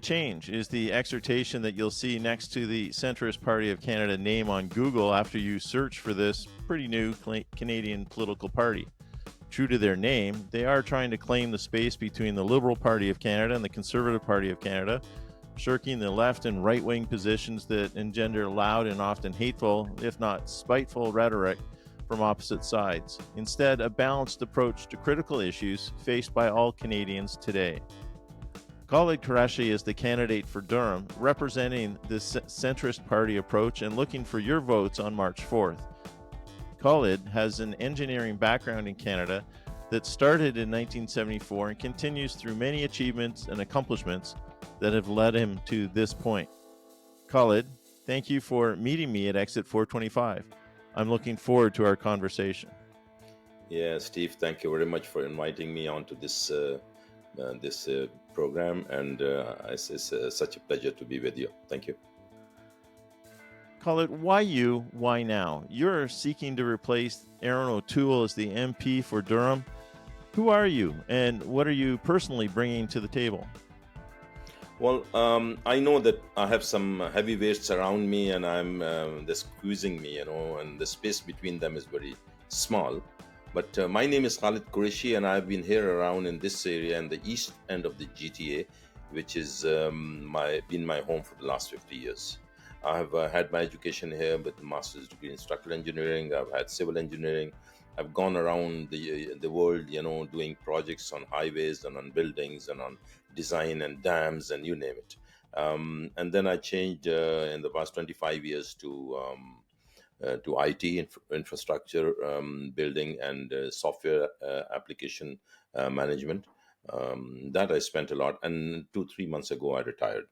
change is the exhortation that you'll see next to the Centrist Party of Canada name on Google after you search for this pretty new Canadian political party. True to their name, they are trying to claim the space between the Liberal Party of Canada and the Conservative Party of Canada, shirking the left and right-wing positions that engender loud and often hateful, if not spiteful, rhetoric from opposite sides. Instead, a balanced approach to critical issues faced by all Canadians today. Khalid Qureshi is the candidate for Durham, representing the centrist party approach and looking for your votes on March 4th. Khalid has an engineering background in Canada that started in 1974 and continues through many achievements and accomplishments that have led him to this point. Khalid, thank you for meeting me at Exit 425. I'm looking forward to our conversation. Yeah, Steve, thank you very much for inviting me onto this program, and it's such a pleasure to be with you. Thank you. Khalid, why you? Why now? You're seeking to replace Aaron O'Toole as the MP for Durham. Who are you, and what are you personally bringing to the table? Well, I know that I have some heavyweights around me, and I'm they're squeezing me, and the space between them is very small. But my name is Khalid Qureshi, and I've been here around in this area in the east end of the GTA, which is been my home for the last 50 years. I've had my education here with a master's degree in structural engineering. I've had civil engineering. I've gone around the world, doing projects on highways and on buildings and on design and dams and you name it. And then I changed in the past 25 years to IT infrastructure building and software application management. That I spent a lot. And 2-3 months ago, I retired.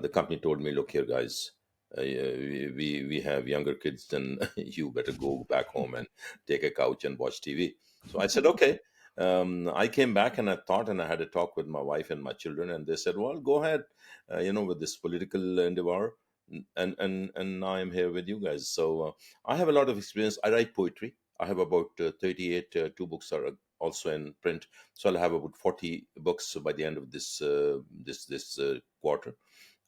The company told me, look here, guys, we have younger kids, then you better go back home and take a couch and watch TV. So I said, okay. I came back and I thought, and I had a talk with my wife and my children, and they said, well, go ahead, with this political endeavor. And now I'm here with you guys. So I have a lot of experience. I write poetry. I have about 38. Two books are also in print, so I'll have about 40 books by the end of this quarter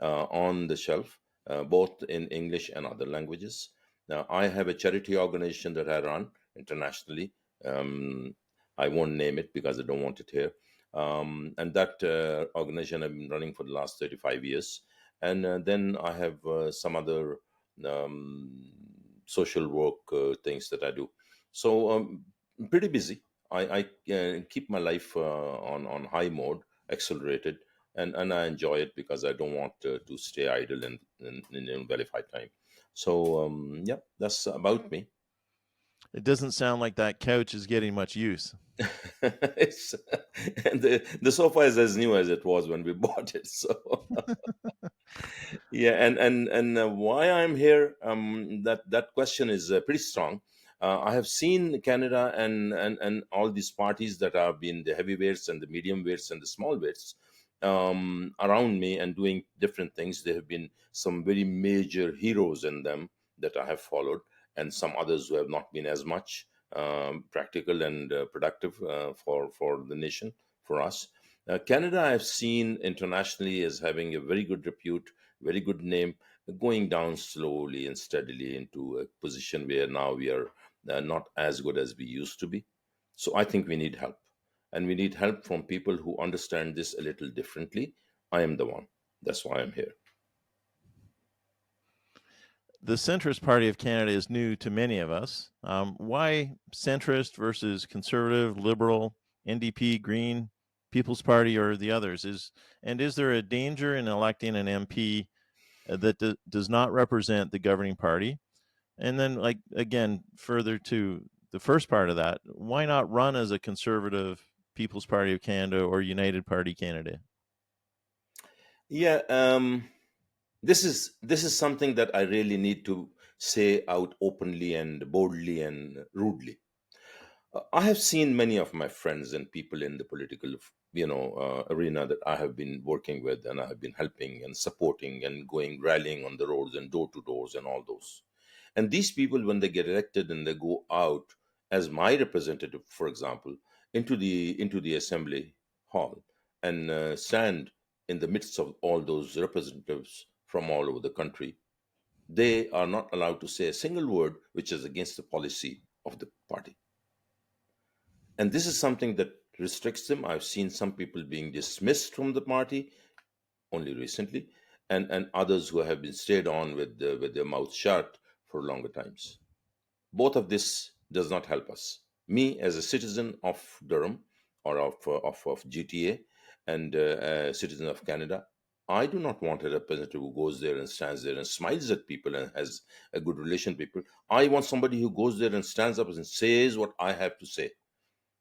on the shelf, both in English and other languages. Now, I have a charity organization that I run internationally. I won't name it because I don't want it here. And that organization I've been running for the last 35 years. And then I have some other social work things that I do. So I'm pretty busy. I keep my life on high mode, accelerated, and I enjoy it because I don't want to stay idle in verified time. So yeah, that's about me. It doesn't sound like that couch is getting much use. it's, and the sofa is as new as it was when we bought it. So yeah, and why I'm here, that question is pretty strong. I have seen Canada and all these parties that have been the heavyweights and the medium weights and the small weights around me and doing different things. There have been some very major heroes in them that I have followed, and some others who have not been as much practical and productive for the nation, for us. Canada, I've seen internationally as having a very good repute, very good name, going down slowly and steadily into a position where now we are not as good as we used to be. So I think we need help. And we need help from people who understand this a little differently. I am the one. That's why I'm here. The Centrist Party of Canada is new to many of us. Why centrist versus conservative, liberal, NDP, Green, People's Party, or the others? Is there a danger in electing an MP that does not represent the governing party? And then, like, again, further to the first part of that, why not run as a conservative People's Party of Canada or United Party candidate? Yeah, this is something that I really need to say out openly and boldly and rudely. I have seen many of my friends and people in the political, arena that I have been working with, and I have been helping and supporting and going rallying on the roads and door to doors and all those. And these people, when they get elected and they go out as my representative, for example, into the assembly hall and stand in the midst of all those representatives from all over the country, they are not allowed to say a single word which is against the policy of the party. And this is something that restricts them. I've seen some people being dismissed from the party only recently, and others who have been stayed on with their mouths shut for longer times. Both of this does not help us. Me, as a citizen of Durham or of GTA and a citizen of Canada, I do not want a representative who goes there and stands there and smiles at people and has a good relation with people. I want somebody who goes there and stands up and says what I have to say.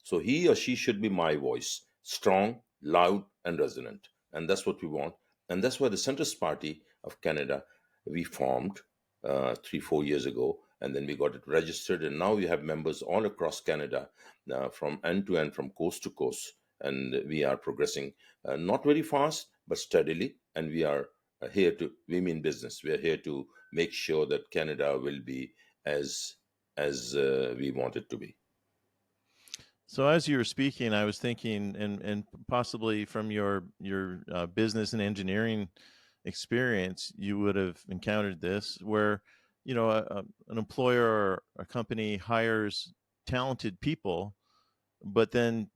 So he or she should be my voice, strong, loud, and resonant. And that's what we want. And that's why the Centrist Party of Canada, we formed 3, 4 years ago. And then we got it registered. And now we have members all across Canada from end to end, from coast to coast. And we are progressing not very fast, but steadily. And we are here to, we mean business. We are here to make sure that Canada will be as we want it to be. So as you were speaking, I was thinking, and possibly from your business and engineering experience, you would have encountered this, where an employer or a company hires talented people, but then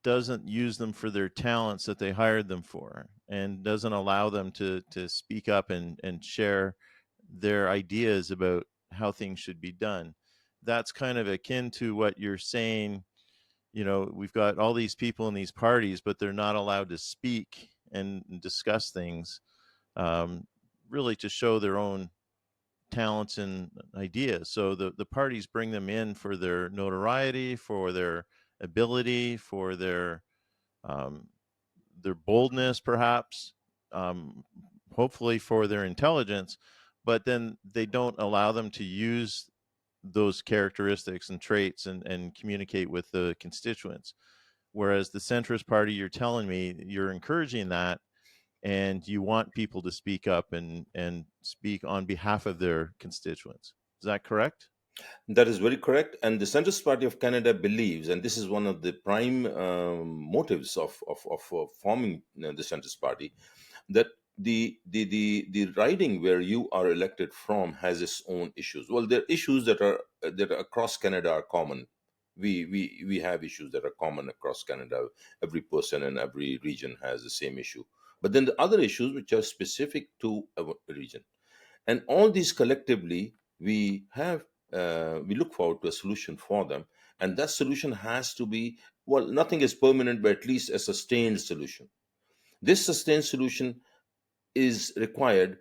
doesn't use them for their talents that they hired them for, and doesn't allow them to speak up and share their ideas about how things should be done. That's kind of akin to what you're saying. We've got all these people in these parties, but they're not allowed to speak and discuss things, um, really to show their own talents and ideas. So the parties bring them in for their notoriety, for their ability, for um, their boldness, perhaps, um, hopefully for their intelligence, but then they don't allow them to use those characteristics and traits and communicate with the constituents. Whereas the centrist party, you're telling me you're encouraging that, and you want people to speak up and speak on behalf of their constituents. Is that correct? That is very correct. And the Centrist Party of Canada believes, and this is one of the prime motives of forming the Centrist Party, that the riding where you are elected from has its own issues. Well, there are issues that are across Canada are common. We have issues that are common across Canada. Every person in every region has the same issue. But then the other issues which are specific to a region, and all these collectively we look forward to a solution for them, and that solution has to be, well, nothing is permanent, but at least a sustained solution. This sustained solution is required,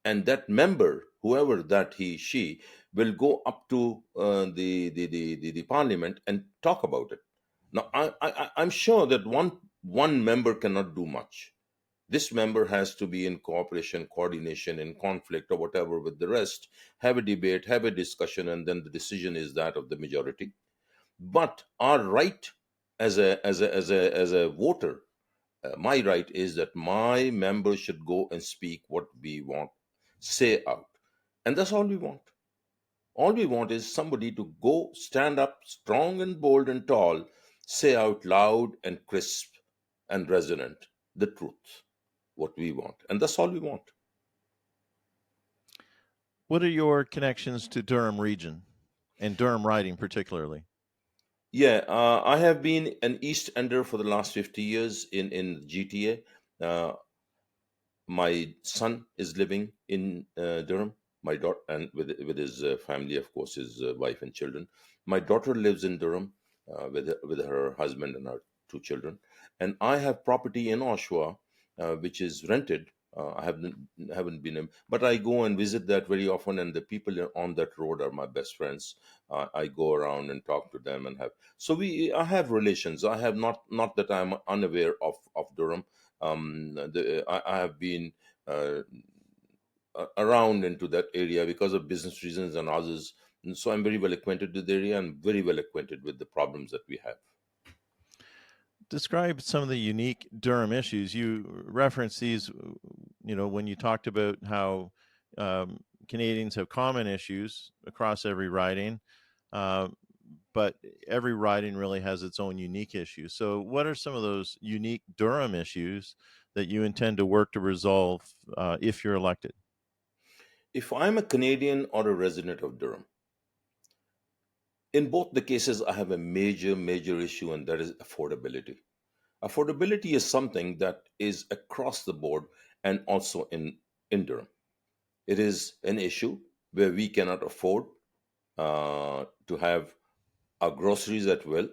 and that member, whoever that he she, will go up to the parliament and talk about it. Now I'm sure that one member cannot do much. This member has to be in cooperation, coordination, in conflict or whatever with the rest, have a debate, have a discussion, and then the decision is that of the majority. But our right as a voter, my right is that my member should go and speak what we want, say out. And that's all we want. All we want is somebody to go stand up strong and bold and tall, say out loud and crisp and resonant the truth, what we want. And that's all we want. What are your connections to Durham region and Durham riding particularly? Yeah, I have been an East Ender for the last 50 years in GTA. My son is living in Durham. My daughter, and with his family, of course, his wife and children. My daughter lives in Durham with her husband and her 2 children. And I have property in Oshawa, which is rented. I haven't been in, but I go and visit that very often, and the people on that road are my best friends. I go around and talk to them and have. So I have relations. I have not that I'm unaware of Durham. I have been uh, around into that area because of business reasons and others. And so I'm very well acquainted with the area and very well acquainted with the problems that we have. Describe some of the unique Durham issues. You referenced these, when you talked about how Canadians have common issues across every riding, uh, but every riding really has its own unique issues. So, what are some of those unique Durham issues that you intend to work to resolve if you're elected? If I'm a Canadian or a resident of Durham, in both the cases, I have a major issue, and that is affordability. Affordability is something that is across the board and also in Durham. It is an issue where we cannot afford to have our groceries at will.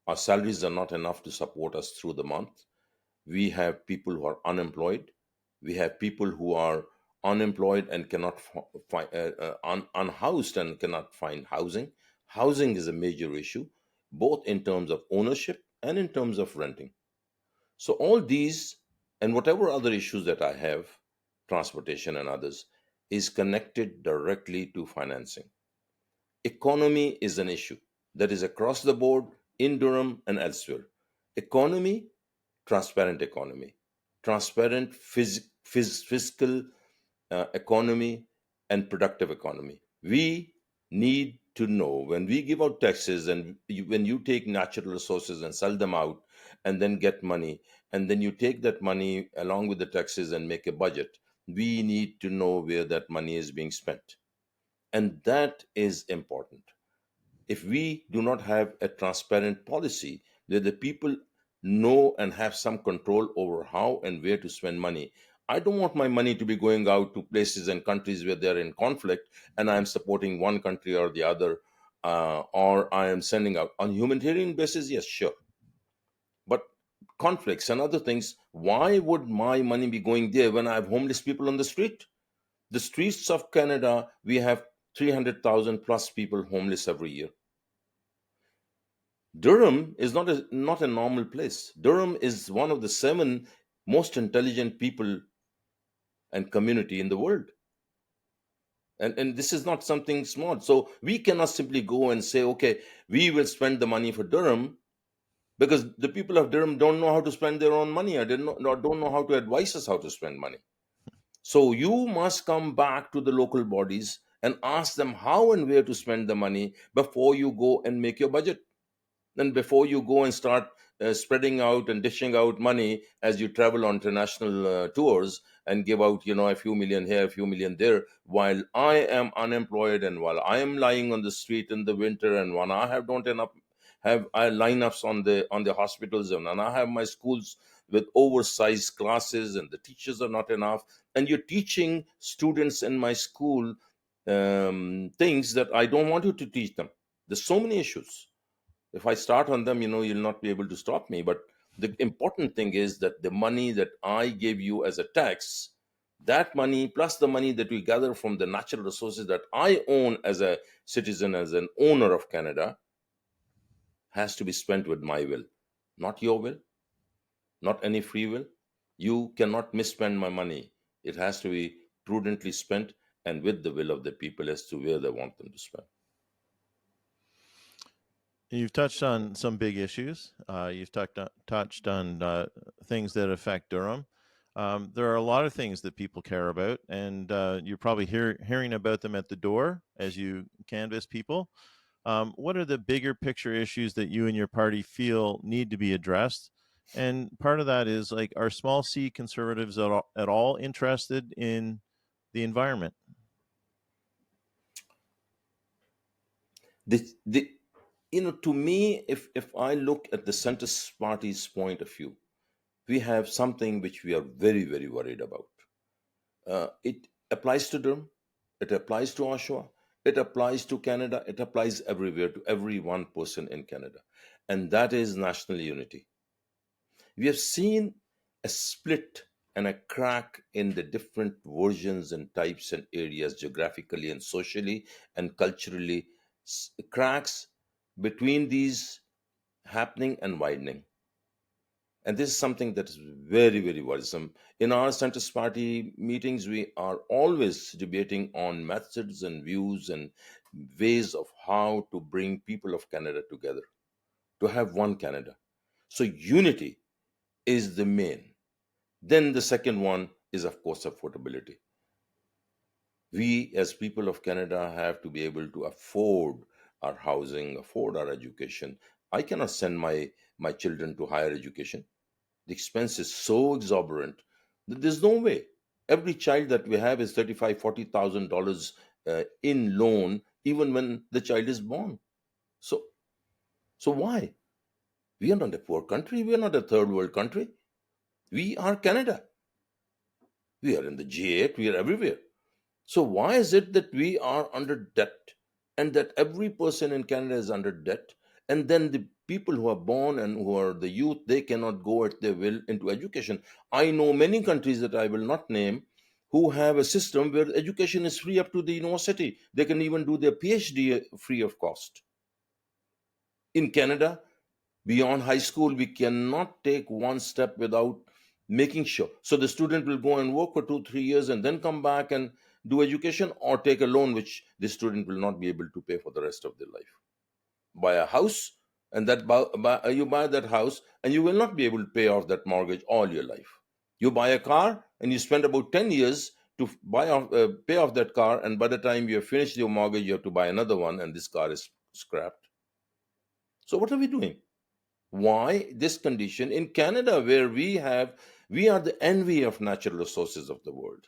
Our salaries are not enough to support us through the month. We have people who are unemployed. We have people who are unemployed and cannot find unhoused and cannot find housing. Housing is a major issue, both in terms of ownership and in terms of renting. So all these and whatever other issues that I have, transportation and others, is connected directly to financing. Economy is an issue that is across the board in Durham and elsewhere. Economy, transparent fiscal economy, and productive economy. We need to know when we give out taxes and when you take natural resources and sell them out and then get money, and then you take that money along with the taxes and make a budget, we need to know where that money is being spent. And that is important. If we do not have a transparent policy where the people know and have some control over how and where to spend money, I don't want my money to be going out to places and countries where they're in conflict and I'm supporting one country or the other, or I am sending out on humanitarian basis. Yes, sure, but conflicts and other things. Why would my money be going there when I have homeless people on the street? The streets of Canada, we have 300,000 plus people homeless every year. Durham is not a normal place. Durham is one of the seven most intelligent people and community in the world. And this is not something small. So we cannot simply go and say, okay, we will spend the money for Durham, because the people of Durham don't know how to spend their own money, or don't know how to advise us how to spend money. So you must come back to the local bodies and ask them how and where to spend the money before you go and make your budget. Then before you go and start spreading out and dishing out money as you travel on international tours and give out, a few million here, a few million there, while I am unemployed and while I am lying on the street in the winter, and when I have don't enough have lineups on the hospitals, and when I have my schools with oversized classes and the teachers are not enough, and you're teaching students in my school things that I don't want you to teach them. There's so many issues. If I start on them, you'll not be able to stop me. But the important thing is that the money that I give you as a tax, that money plus the money that we gather from the natural resources that I own as a citizen, as an owner of Canada, has to be spent with my will, not your will, not any free will. You cannot misspend my money. It has to be prudently spent and with the will of the people as to where they want them to spend. You've touched on some big issues. You've touched on things that affect Durham. There are a lot of things that people care about, and you're probably hearing about them at the door as you canvass people. What are the bigger picture issues that you and your party feel need to be addressed? And part of that is like, are small C conservatives at all interested in the environment? To me, if I look at the Centrist Party's point of view, we have something which we are very, very worried about. It applies to Durham, it applies to Oshawa, it applies to Canada, it applies everywhere to every one person in Canada, and that is national unity. We have seen a split and a crack in the different versions and types and areas geographically and socially and culturally, cracks between these happening and widening. And this is something that is very, very worrisome. In our Centrist Party meetings, we are always debating on methods and views and ways of how to bring people of Canada together, to have one Canada. So unity is the main. Then the second one is, of course, affordability. We, as people of Canada, have to be able to afford our housing, afford our education. I cannot send my children to higher education. The expense is so exorbitant that there's no way. Every child that we have is $35,000, $40,000 in loan, even when the child is born. So, so why? We are not a poor country. We are not a third world country. We are Canada. We are in the G8. We are everywhere. So why is it that we are under debt, and that every person in Canada is under debt, and then the people who are born and who are the youth, they cannot go at their will into education? I know many countries that I will not name who have a system where education is free up to the university. They can even do their PhD free of cost. In Canada, beyond high school, we cannot take one step without making sure. So the student will go and work for 2 3 years and then come back and do education, or take a loan which the student will not be able to pay for the rest of their life. Buy a house, and you buy that house, and you will not be able to pay off that mortgage all your life. You buy a car, and you spend about 10 years to pay off that car, and by the time you have finished your mortgage, you have to buy another one, and this car is scrapped. So what are we doing? Why this condition in Canada, where we are the envy of natural resources of the world?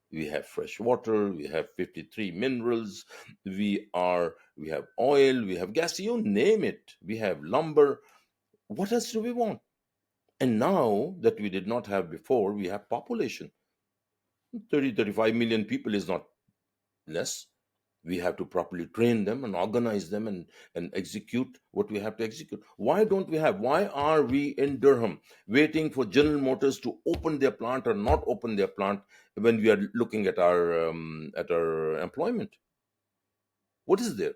We have fresh water, we have 53 minerals, we have oil, we have gas, you name it, we have lumber. What else do we want? And now that we did not have before, we have population. 30 35 million people is not less. We have to properly train them and organize them, and execute what we have to execute. Why are we in Durham waiting for General Motors to open their plant or not open their plant when we are looking at our employment? What is there?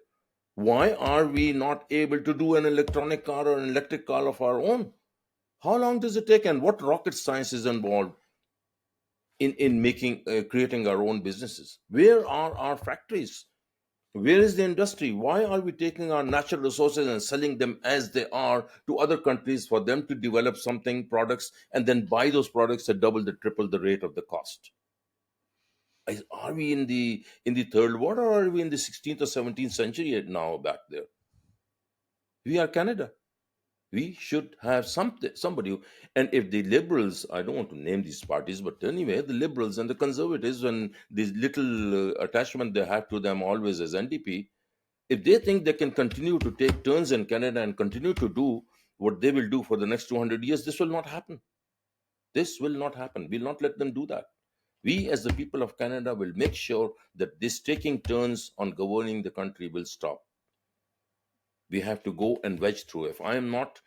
Why are we not able to do an electronic car or an electric car of our own? How long does it take, and what rocket science is involved in making creating our own businesses? Where are our factories? Where is the industry? Why are we taking our natural resources and selling them as they are to other countries for them to develop something, products, and then buy those products at double, the triple the rate of the cost? Are we in the third world, or are we in the 16th or 17th century now back there? We are Canada. We should have somebody. And if the liberals, I don't want to name these parties, but anyway, the liberals and the conservatives, and this little attachment they have to them always as NDP, if they think they can continue to take turns in Canada and continue to do what they will do for the next 200 years, this will not happen. This will not happen. We'll not let them do that. We, as the people of Canada, will make sure that this taking turns on governing the country will stop. We have to go and wedge through. If I am not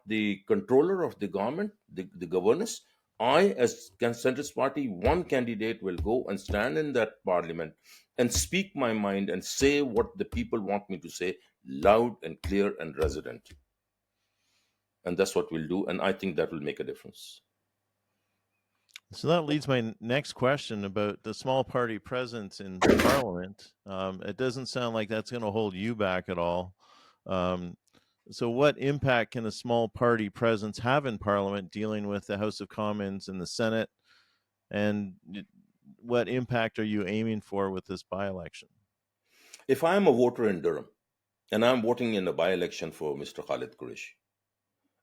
the controller of the government, the governance, I, as Centrist Party, one candidate will go and stand in that parliament and speak my mind and say what the people want me to say, loud and clear and resident. And that's what we'll do. And I think that will make a difference. So that leads my next question about the small party presence in Parliament. It doesn't sound like that's going to hold you back at all. So, what impact can a small party presence have in Parliament, dealing with the House of Commons and the Senate? And what impact are you aiming for with this by-election? If I am a voter in Durham and I'm voting in a by election for Mr. Khalid Qureshi,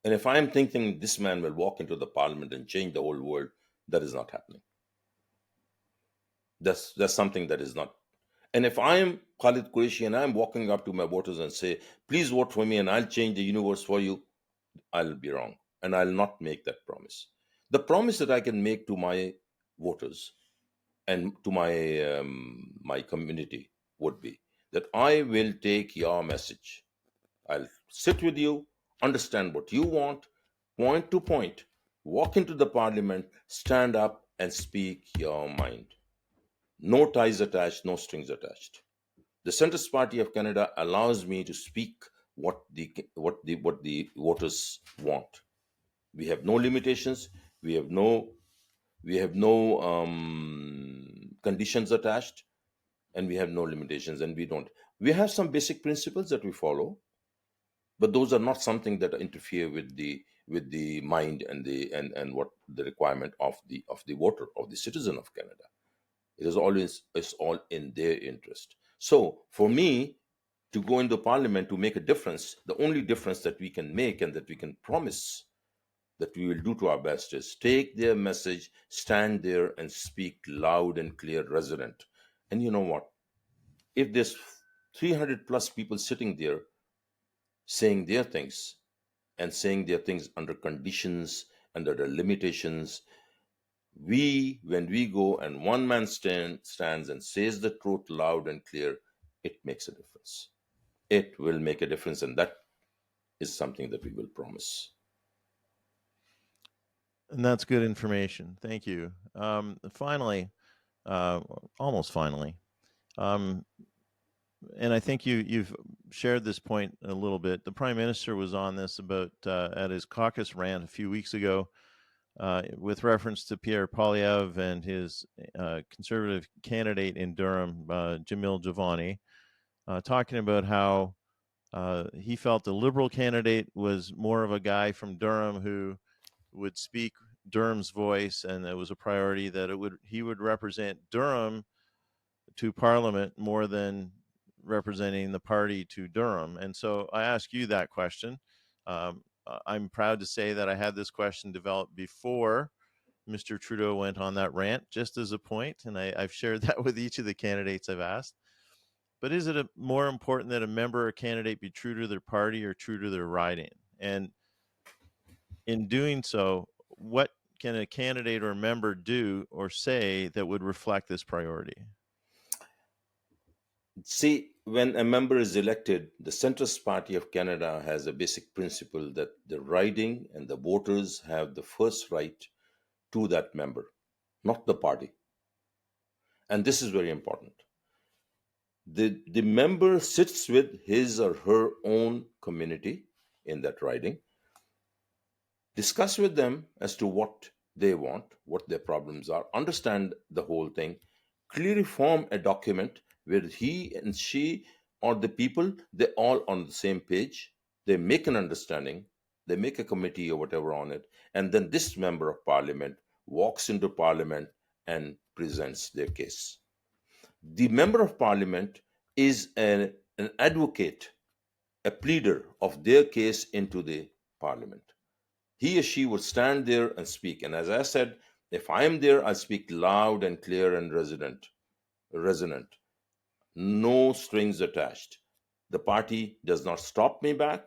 and if I'm thinking this man will walk into the parliament and change the whole world, that is not happening. That's something that is not. And if I am Khalid Qureshi and I'm walking up to my voters and say, please vote for me and I'll change the universe for you, I'll be wrong. And I'll not make that promise. The promise that I can make to my voters and to my community would be that I will take your message. I'll sit with you, understand what you want, point to point, walk into the parliament, stand up and speak your mind. No ties attached, no strings attached. The Centrist Party of Canada allows me to speak what the voters want. We have no limitations. We have no conditions attached, and we have no limitations. And we don't. We have some basic principles that we follow, but those are not something that interfere with the mind and what the requirement of the voter, of the citizen of Canada. It's all in their interest. So for me to go into parliament to make a difference, the only difference that we can make and that we can promise that we will do to our best is take their message, stand there and speak loud and clear, resonant. And you know what? If there's 300 plus people sitting there saying their things and saying their things under conditions, under the limitations, when we go and one man stands and says the truth loud and clear, it makes a difference. It will make a difference, and that is something that we will promise. And that's good information. Thank you. Finally, uh, almost finally, um, and I think you've shared this point a little bit. The Prime Minister was on this about at his caucus rant a few weeks ago, with reference to Pierre Poilievre and his Conservative candidate in Durham, Jamil Javani, talking about how he felt the Liberal candidate was more of a guy from Durham who would speak Durham's voice, and it was a priority that he would represent Durham to Parliament more than representing the party to Durham. And so I ask you that question. I'm proud to say that I had this question developed before Mr. Trudeau went on that rant, just as a point, and I've shared that with each of the candidates I've asked. But is it more important that a member or candidate be true to their party or true to their riding? And in doing so, what can a candidate or member do or say that would reflect this priority? See, when a member is elected, the Centrist Party of Canada has a basic principle that the riding and the voters have the first right to that member, not the party. And this is very important. The member sits with his or her own community in that riding, discuss with them as to what they want, what their problems are, understand the whole thing, clearly form a document where he and she or the people, they're all on the same page, they make an understanding, they make a committee or whatever on it, and then this member of parliament walks into parliament and presents their case. The member of parliament is an advocate, a pleader of their case into the parliament. He or she would stand there and speak. And as I said, if I am there, I speak loud and clear and resonant. No strings attached. The party does not stop me back.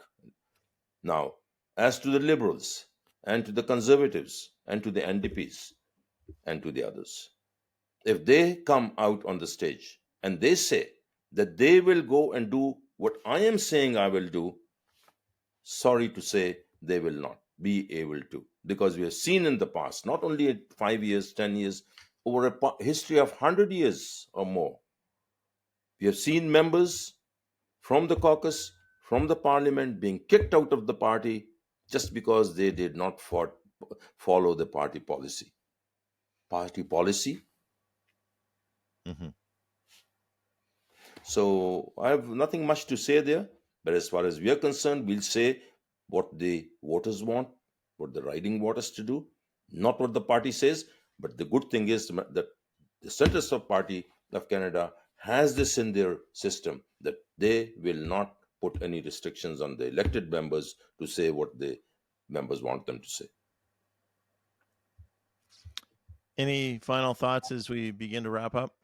Now, as to the liberals and to the conservatives and to the NDPs and to the others, if they come out on the stage and they say that they will go and do what I am saying I will do, sorry to say, they will not be able to. Because we have seen in the past, not only 5 years, 10 years, over a history of 100 years or more, we have seen members from the caucus, from the parliament being kicked out of the party just because they did not follow the party policy. Party policy. Mm-hmm. So I have nothing much to say there. But as far as we are concerned, we'll say what the voters want, what the riding want us to do, not what the party says. But the good thing is that the Centrist Party of Canada has this in their system that they will not put any restrictions on the elected members to say what the members want them to say. Any final thoughts as we begin to wrap up?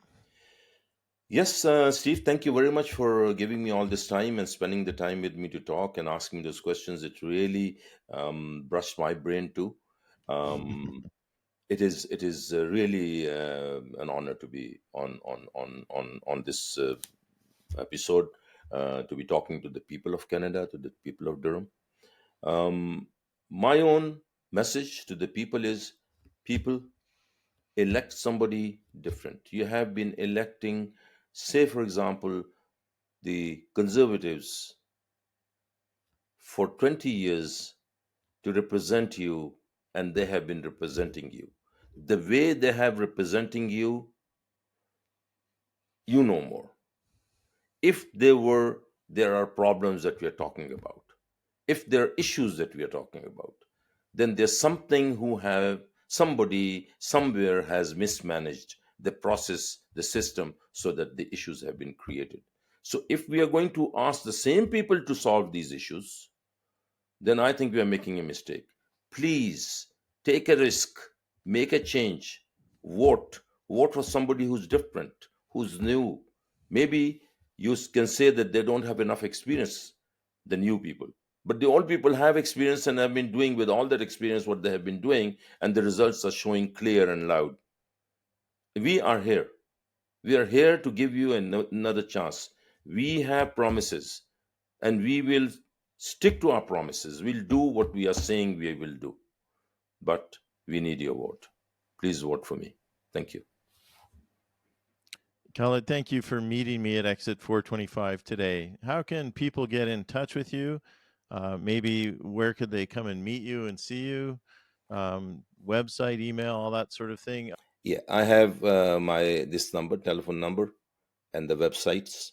Yes, Steve, thank you very much for giving me all this time and spending the time with me to talk and asking those questions. It really brushed my brain too. It is really an honor to be on this episode, to be talking to the people of Canada, to the people of Durham. My own message to the people is, people, elect somebody different. You have been electing, say, for example, the Conservatives for 20 years to represent you, and they have been representing you. The way they have representing you, you know more. If there are problems that we are talking about, if there are issues that we are talking about, then there's somebody somewhere has mismanaged the process, the system, so that the issues have been created. So if we are going to ask the same people to solve these issues, then I think we are making a mistake. please take a risk, make a change, vote. Vote for somebody who's different, who's new. Maybe you can say that they don't have enough experience, the new people. But the old people have experience and have been doing with all that experience what they have been doing, and the results are showing clear and loud. We are here. We are here to give you another chance. We have promises, and we will stick to our promises. We'll do what we are saying we will do. But we need your vote. Please vote for me. Thank you. Khalid, thank you for meeting me at Exit 425 today. How can people get in touch with you? Maybe where could they come and meet you and see you? Website, email, all that sort of thing. Yeah, I have my telephone number, and the websites.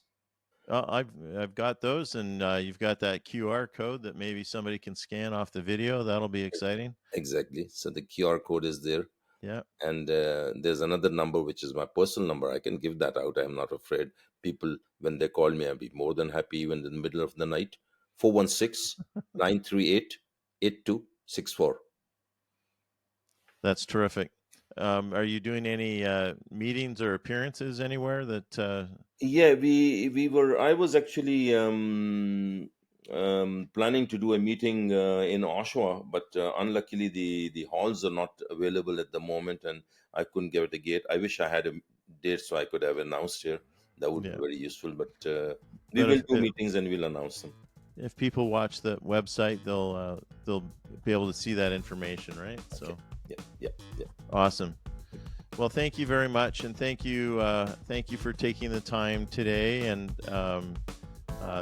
I've got those, and you've got that QR code that maybe somebody can scan off the video. That'll be exciting. Exactly. So the QR code is there. Yeah. And there's another number, which is my personal number. I can give that out. I'm not afraid. People, when they call me, I'll be more than happy, even in the middle of the night. 416-938-8264. That's terrific. Are you doing any meetings or appearances anywhere that? Yeah, we were. I was actually planning to do a meeting in Oshawa, but unluckily the halls are not available at the moment, and I couldn't get a gate. I wish I had a date so I could have announced here. That would be very useful. But we But will do meetings and we'll announce them. if people watch the website, they'll be able to see that information, right? So Yeah. awesome. Well, thank you very much, and thank you for taking the time today, and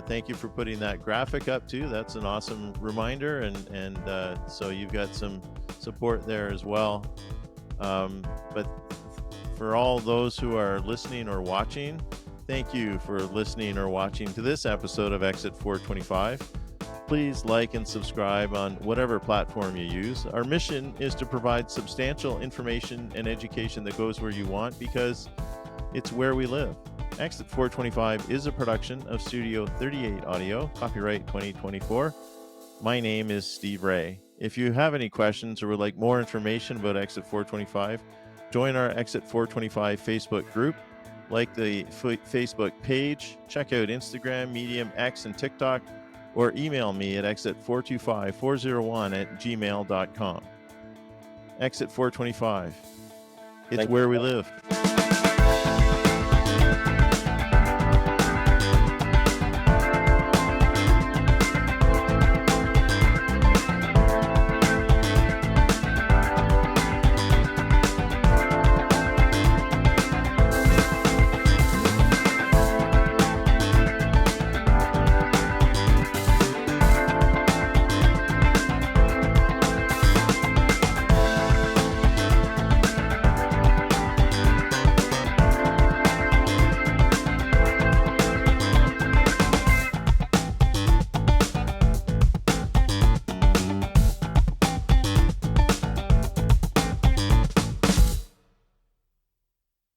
thank you for putting that graphic up too. That's an awesome reminder, and so you've got some support there as well. But for all those who are listening or watching, thank you for listening or watching to this episode of Exit 425. Please like and subscribe on whatever platform you use. Our mission is to provide substantial information and education that goes where you want, because it's where we live. Exit 425 is a production of Studio 38 Audio, copyright 2024. My name is Steve Ray. If you have any questions or would like more information about Exit 425, join our Exit 425 Facebook group, like the Facebook page, check out Instagram, Medium, X, and TikTok, or email me at exit425401@gmail.com. Exit 425. It's where we live.